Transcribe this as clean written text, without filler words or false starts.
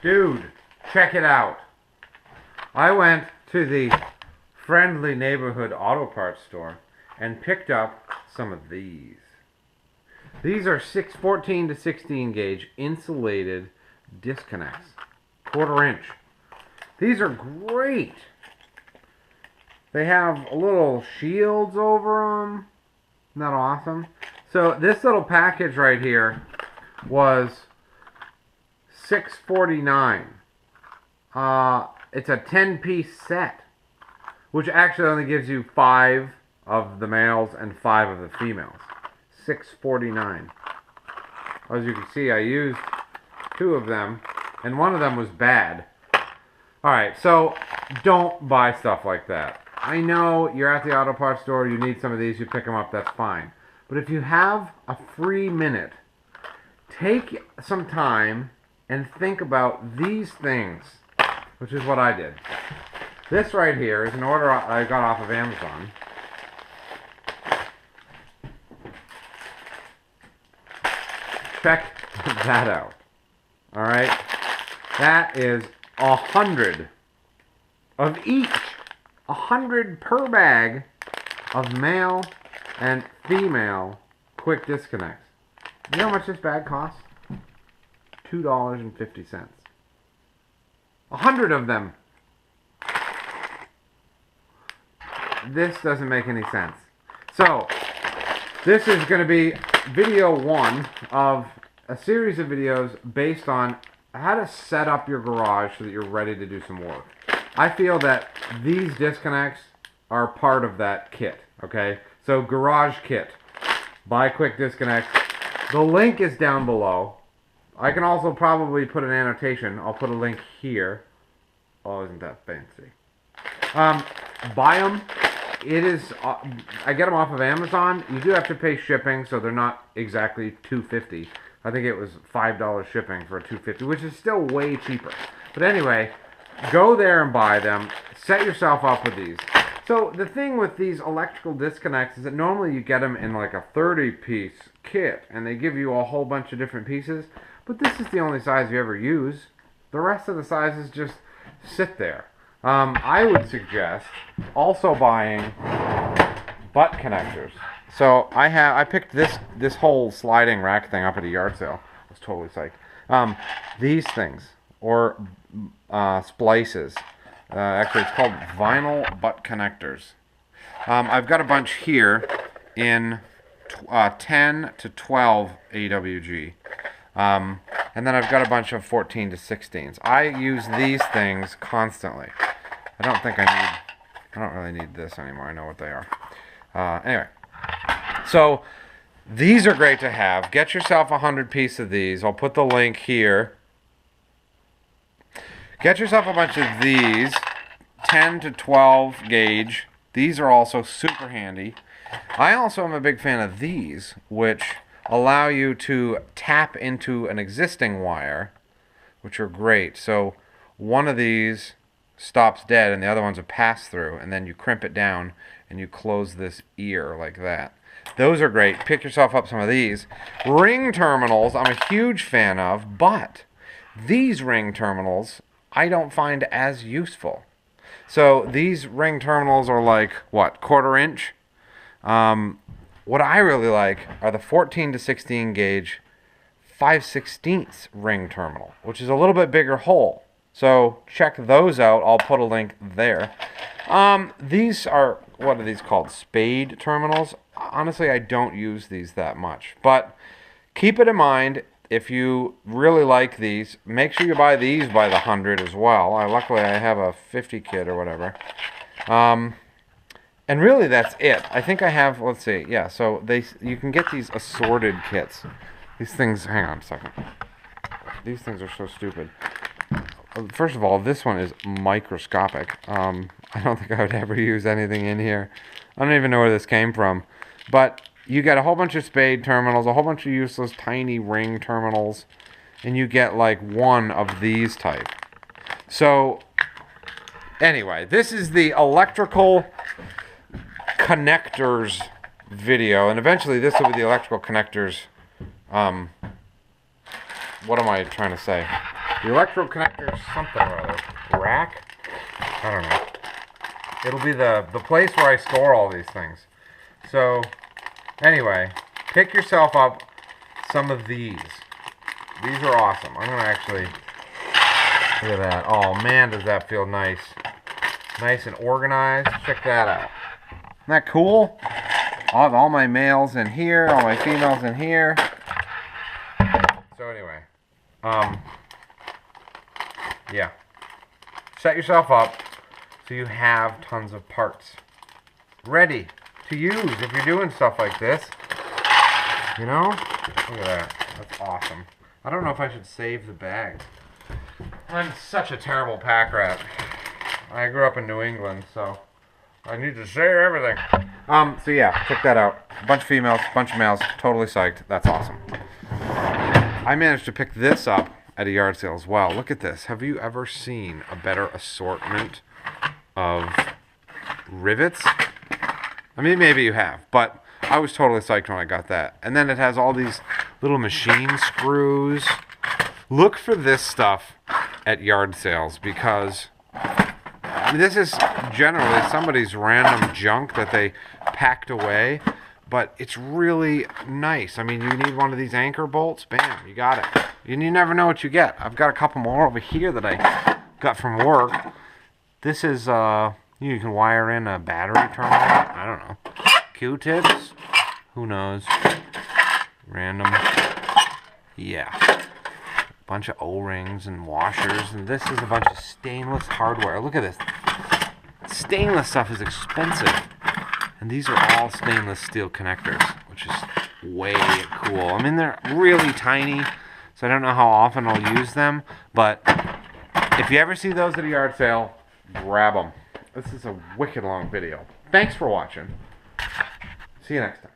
Dude, check it out. I went to the friendly neighborhood auto parts store and picked up some of these. These are 14 to 16 gauge insulated disconnects, 1/4 inch. These are great. They have little shields over them. Isn't that awesome? So this little package right here was $6.49. It's a 10-piece set, which actually only gives you 5 of the males and 5 of the females. $6.49. As you can see, I used 2 of them, and one of them was bad. Alright, so don't buy stuff like that. I know you're at the auto parts store, you need some of these, you pick them up, that's fine. But if you have a free minute, take some time and think about these things, which is what I did. This right here is an order I got off of Amazon. Check that out. Alright? That is 100 of each. 100 per bag of male and female quick disconnects. You know how much this bag costs? $2.50. 100 of them. This doesn't make any sense. So, this is going to be video 1 of a series of videos based on how to set up your garage so that you're ready to do some work. I feel that these disconnects are part of that kit, okay? So, garage kit. Buy quick disconnects. The link is down below. I can also probably put an annotation. I'll put a link here. Oh, isn't that fancy? Buy them. It is, I get them off of Amazon. You do have to pay shipping, so they're not exactly $2.50. I think it was $5 shipping for a $2.50, which is still way cheaper. But anyway, go there and buy them. Set yourself up with these. So the thing with these electrical disconnects is that normally you get them in like a 30-piece kit, and they give you a whole bunch of different pieces. But this is the only size you ever use. The rest of the sizes just sit there. I would suggest also buying butt connectors. So I picked this whole sliding rack thing up at a yard sale. I was totally psyched. These things, or splices. Actually, it's called vinyl butt connectors. I've got a bunch here in 10 to 12 AWG. And then I've got a bunch of 14 to 16s. I use these things constantly. I don't really need this anymore. I know what they are. Anyway. So, these are great to have. Get yourself 100 pieces of these. I'll put the link here. Get yourself a bunch of these. 10 to 12 gauge. These are also super handy. I also am a big fan of these, which allow you to tap into an existing wire, which are great. So one of these stops dead and the other one's a pass-through, and then you crimp it down and you close this ear like that. Those are great. Pick yourself up some of these. Ring terminals I'm a huge fan of, but these ring terminals I don't find as useful. So these ring terminals are like, what, 1/4 inch? What I really like are the 14 to 16 gauge 5/16 ring terminal, which is a little bit bigger hole. So check those out. I'll put a link there. These are, what are these called? Spade terminals. Honestly, I don't use these that much. But keep it in mind, if you really like these, make sure you buy these by the 100 as well. Luckily, I have a 50 kit or whatever. And really, that's it. I think I have, let's see, yeah, so you can get these assorted kits. These things, hang on a second. These things are so stupid. First of all, this one is microscopic. I don't think I would ever use anything in here. I don't even know where this came from. But you get a whole bunch of spade terminals, a whole bunch of useless tiny ring terminals, and you get like one of these type. So, anyway, this is the electrical connectors video, and eventually this will be the electrical connectors, what am I trying to say? The electrode connector, something or other. Rack? I don't know. It'll be the place where I store all these things. So, anyway, pick yourself up some of these. These are awesome. I'm going to actually... Look at that. Oh, man, does that feel nice. Nice and organized. Check that out. Isn't that cool? I'll have all my males in here, all my females in here. So anyway, yeah. Set yourself up so you have tons of parts ready to use if you're doing stuff like this. You know? Look at that. That's awesome. I don't know if I should save the bag. I'm such a terrible pack rat. I grew up in New England, so I need to save everything. So yeah, check that out. A bunch of females, a bunch of males. Totally psyched. That's awesome. I managed to pick this up at a yard sale as well. Look at this. Have you ever seen a better assortment of rivets? I mean, maybe you have, but I was totally psyched when I got that. And then it has all these little machine screws. Look for this stuff at yard sales because this is generally somebody's random junk that they packed away, but it's really nice. I mean, you need one of these anchor bolts, bam, you got it. And you never know what you get. I've got a couple more over here that I got from work. This is, you can wire in a battery terminal. I don't know. Q-tips? Who knows? Random. Yeah. Bunch of O-rings and washers, and this is a bunch of stainless hardware. Look at this. Stainless stuff is expensive, and these are all stainless steel connectors, which is way cool. I mean, they're really tiny, so I don't know how often I'll use them, but if you ever see those at a yard sale, grab them. This is a wicked long video. Thanks for watching. See you next time.